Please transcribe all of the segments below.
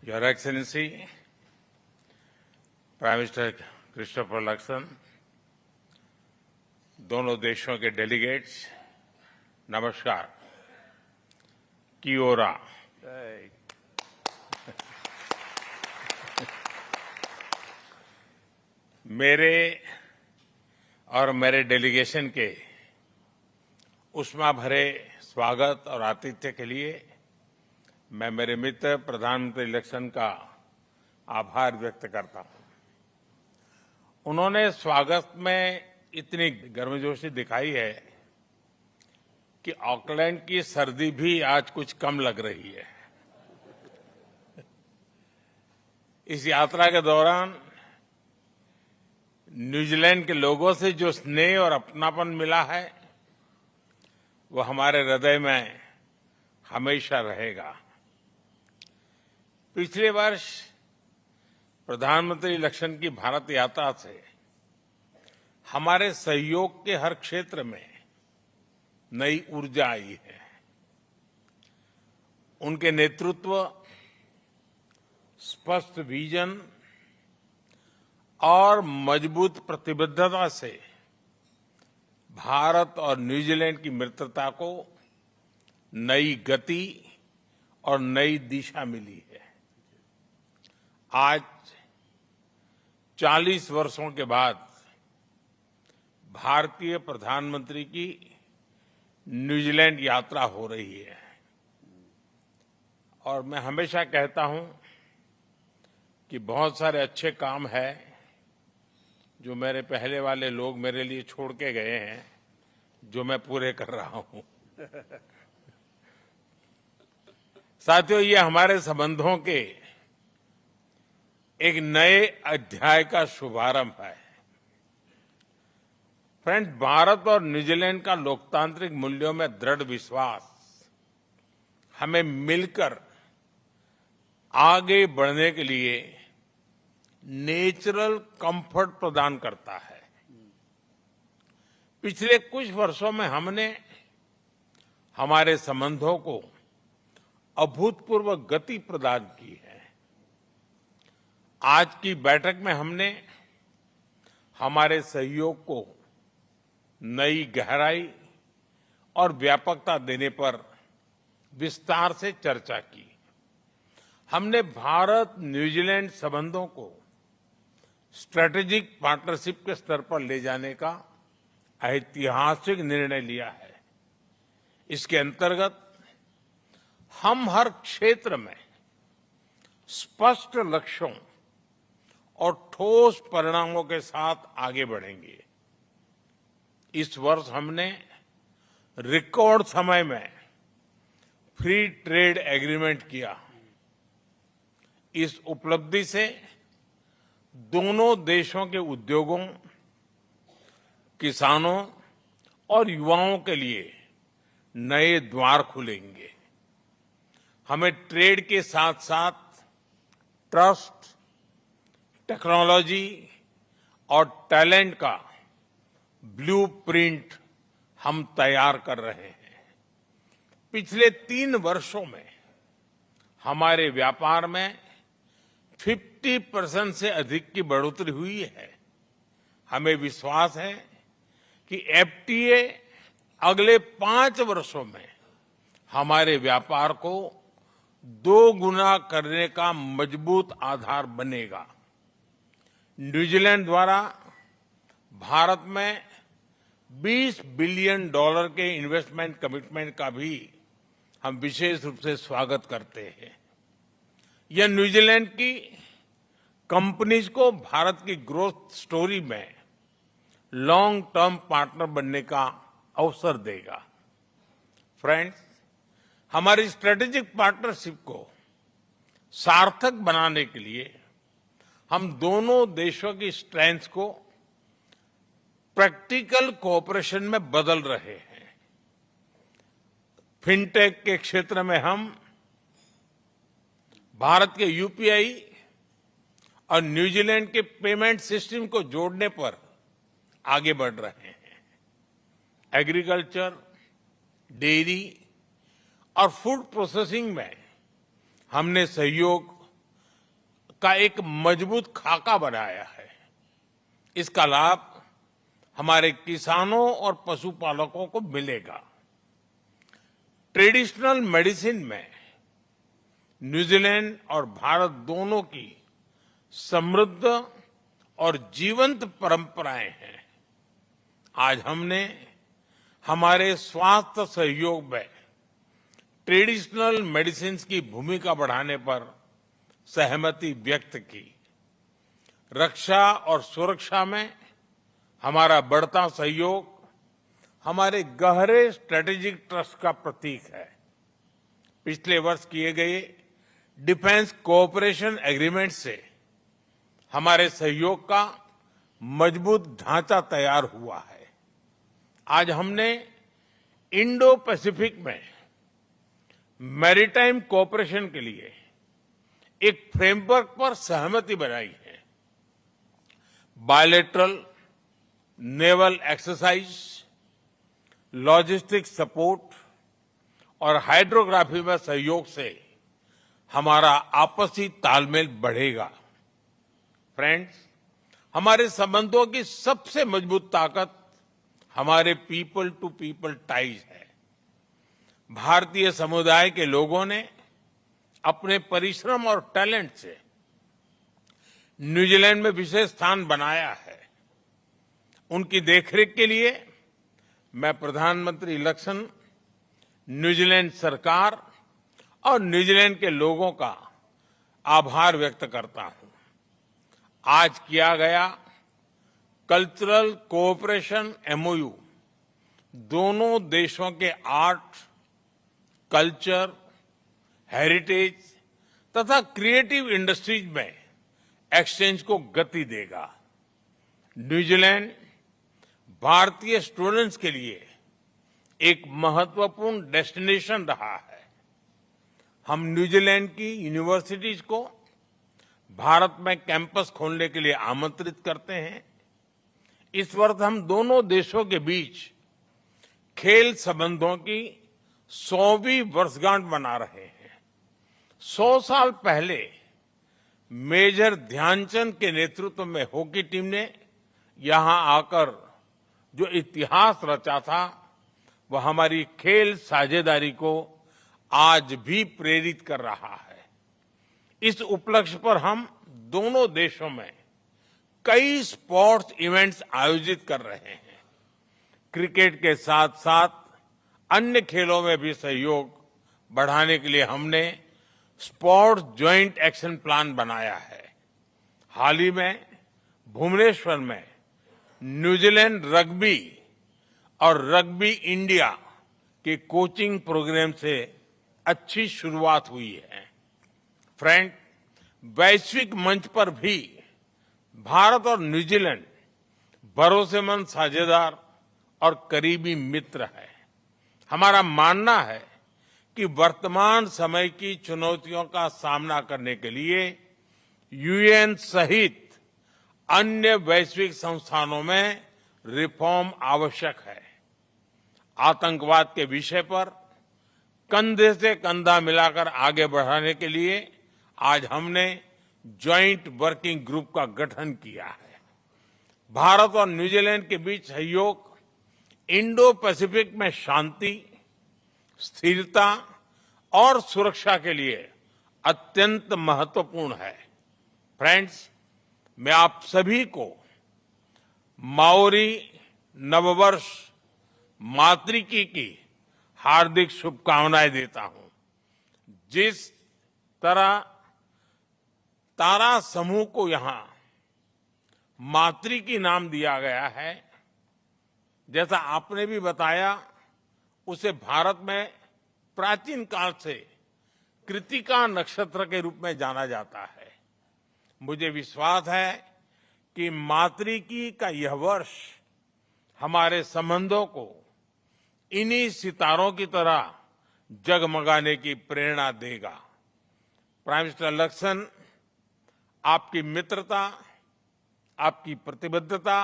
Your Excellency, prime minister Christopher Luxon, दोनों देशों के डेलीगेट्स, नमस्कार। की ओरा। मेरे और मेरे डेलीगेशन के उष्मा भरे स्वागत और आतिथ्य के लिए मैं मेरे मित्र प्रधानमंत्री लक्सन का आभार व्यक्त करता हूं। उन्होंने स्वागत में इतनी गर्मजोशी दिखाई है कि ऑकलैंड की सर्दी भी आज कुछ कम लग रही है। इस यात्रा के दौरान न्यूजीलैंड के लोगों से जो स्नेह और अपनापन मिला है वो हमारे हृदय में हमेशा रहेगा। पिछले वर्ष प्रधानमंत्री लक्सन की भारत यात्रा से हमारे सहयोग के हर क्षेत्र में नई ऊर्जा आई है। उनके नेतृत्व, स्पष्ट विजन और मजबूत प्रतिबद्धता से भारत और न्यूजीलैंड की मित्रता को नई गति और नई दिशा मिली है। आज 40 वर्षों के बाद भारतीय प्रधानमंत्री की न्यूजीलैंड यात्रा हो रही है और मैं हमेशा कहता हूं कि बहुत सारे अच्छे काम हैं जो मेरे पहले वाले लोग मेरे लिए छोड़ के गए हैं, जो मैं पूरे कर रहा हूं। साथियों, ये हमारे संबंधों के एक नए अध्याय का शुभारंभ है। फ्रेंड्स, भारत और न्यूजीलैंड का लोकतांत्रिक मूल्यों में दृढ़ विश्वास हमें मिलकर आगे बढ़ने के लिए नेचुरल कंफर्ट प्रदान करता है। पिछले कुछ वर्षों में हमने हमारे संबंधों को अभूतपूर्व गति प्रदान की है। आज की बैठक में हमने हमारे सहयोग को नई गहराई और व्यापकता देने पर विस्तार से चर्चा की। हमने भारत न्यूजीलैंड संबंधों को स्ट्रेटेजिक पार्टनरशिप के स्तर पर ले जाने का ऐतिहासिक निर्णय लिया है। इसके अंतर्गत हम हर क्षेत्र में स्पष्ट लक्ष्यों और ठोस परिणामों के साथ आगे बढ़ेंगे। इस वर्ष हमने रिकॉर्ड समय में फ्री ट्रेड एग्रीमेंट किया। इस उपलब्धि से दोनों देशों के उद्योगों, किसानों और युवाओं के लिए नए द्वार खुलेंगे। हमें ट्रेड के साथ साथ ट्रस्ट, टेक्नोलॉजी और टैलेंट का ब्लूप्रिंट हम तैयार कर रहे हैं। पिछले 3 वर्षों में हमारे व्यापार में 50% से अधिक की बढ़ोतरी हुई है। हमें विश्वास है कि एफटीए अगले 5 वर्षों में हमारे व्यापार को 2 गुना करने का मजबूत आधार बनेगा। न्यूजीलैंड द्वारा भारत में $20 बिलियन के इन्वेस्टमेंट कमिटमेंट का भी हम विशेष रूप से स्वागत करते हैं। यह न्यूजीलैंड की कंपनीज को भारत की ग्रोथ स्टोरी में लॉन्ग टर्म पार्टनर बनने का अवसर देगा। फ्रेंड्स, हमारी स्ट्रेटेजिक पार्टनरशिप को सार्थक बनाने के लिए हम दोनों देशों की स्ट्रेंथ को प्रैक्टिकल कोऑपरेशन में बदल रहे हैं। फिनटेक के क्षेत्र में हम भारत के यूपीआई और न्यूजीलैंड के पेमेंट सिस्टम को जोड़ने पर आगे बढ़ रहे हैं। एग्रीकल्चर, डेयरी और फूड प्रोसेसिंग में हमने सहयोग का एक मजबूत खाका बनाया है। इसका लाभ हमारे किसानों और पशुपालकों को मिलेगा। ट्रेडिशनल मेडिसिन में न्यूजीलैंड और भारत दोनों की समृद्ध और जीवंत परंपराएं हैं। आज हमने हमारे स्वास्थ्य सहयोग में ट्रेडिशनल मेडिसिन की भूमिका बढ़ाने पर सहमति व्यक्त की। रक्षा और सुरक्षा में हमारा बढ़ता सहयोग हमारे गहरे स्ट्रेटेजिक ट्रस्ट का प्रतीक है। पिछले वर्ष किए गए डिफेंस कोऑपरेशन एग्रीमेंट से हमारे सहयोग का मजबूत ढांचा तैयार हुआ है। आज हमने इंडो पैसिफिक में मैरीटाइम कोऑपरेशन के लिए एक फ्रेमवर्क पर सहमति बनाई है। Bilateral naval exercise, logistic support और हाइड्रोग्राफी में सहयोग से हमारा आपसी तालमेल बढ़ेगा। फ्रेंड्स, हमारे संबंधों की सबसे मजबूत ताकत हमारे पीपल टू पीपल टाइज है। भारतीय समुदाय के लोगों ने अपने परिश्रम और टैलेंट से न्यूजीलैंड में विशेष स्थान बनाया है। उनकी देखरेख के लिए मैं प्रधानमंत्री लक्ष्मण, न्यूजीलैंड सरकार और न्यूजीलैंड के लोगों का आभार व्यक्त करता हूं। आज किया गया कल्चरल कोऑपरेशन एमओयू दोनों देशों के आर्ट, कल्चर, हेरिटेज तथा क्रिएटिव इंडस्ट्रीज में एक्सचेंज को गति देगा। न्यूजीलैंड भारतीय स्टूडेंट्स के लिए एक महत्वपूर्ण डेस्टिनेशन रहा है। हम न्यूजीलैंड की यूनिवर्सिटीज को भारत में कैंपस खोलने के लिए आमंत्रित करते हैं। इस वर्ष हम दोनों देशों के बीच खेल संबंधों की 100वीं वर्षगांठ मना रहे हैं। 100 साल पहले मेजर ध्यानचंद के नेतृत्व में हॉकी टीम ने यहां आकर जो इतिहास रचा था, वह हमारी खेल साझेदारी को आज भी प्रेरित कर रहा है। इस उपलक्ष्य पर हम दोनों देशों में कई स्पोर्ट्स इवेंट्स आयोजित कर रहे हैं। क्रिकेट के साथ साथ अन्य खेलों में भी सहयोग बढ़ाने के लिए हमने स्पोर्ट्स ज्वाइंट एक्शन प्लान बनाया है। हाल ही में भुवनेश्वर में न्यूजीलैंड रग्बी और रग्बी इंडिया के कोचिंग प्रोग्राम से अच्छी शुरुआत हुई है। फ्रेंड, वैश्विक मंच पर भी भारत और न्यूजीलैंड भरोसेमंद साझेदार और करीबी मित्र है। हमारा मानना है कि वर्तमान समय की चुनौतियों का सामना करने के लिए यूएन सहित अन्य वैश्विक संस्थानों में रिफॉर्म आवश्यक है। आतंकवाद के विषय पर कंधे से कंधा मिलाकर आगे बढ़ाने के लिए आज हमने ज्वाइंट वर्किंग ग्रुप का गठन किया है। भारत और न्यूजीलैंड के बीच सहयोग इंडो पैसिफिक में शांति, स्थिरता और सुरक्षा के लिए अत्यंत महत्वपूर्ण है। फ्रेंड्स, मैं आप सभी को माओरी नववर्ष मातृकी की हार्दिक शुभकामनाएं देता हूं। जिस तरह तारा समूह को यहां मातृकी नाम दिया गया है, जैसा आपने भी बताया, उसे भारत में प्राचीन काल से कृतिका नक्षत्र के रूप में जाना जाता है। मुझे विश्वास है कि मातृकी का यह वर्ष हमारे संबंधों को इन्हीं सितारों की तरह जगमगाने की प्रेरणा देगा। प्राइम मिनिस्टर लक्ष्मण, आपकी मित्रता, आपकी प्रतिबद्धता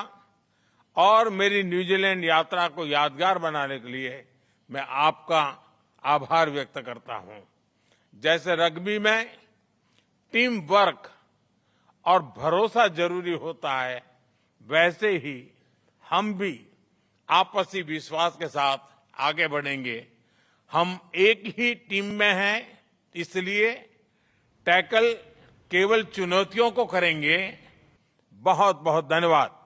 और मेरी न्यूजीलैंड यात्रा को यादगार बनाने के लिए मैं आपका आभार व्यक्त करता हूं। जैसे रग्बी में टीम वर्क और भरोसा जरूरी होता है, वैसे ही हम भी आपसी विश्वास के साथ आगे बढ़ेंगे। हम एक ही टीम में हैं, इसलिए टैकल केवल चुनौतियों को करेंगे। बहुत बहुत धन्यवाद।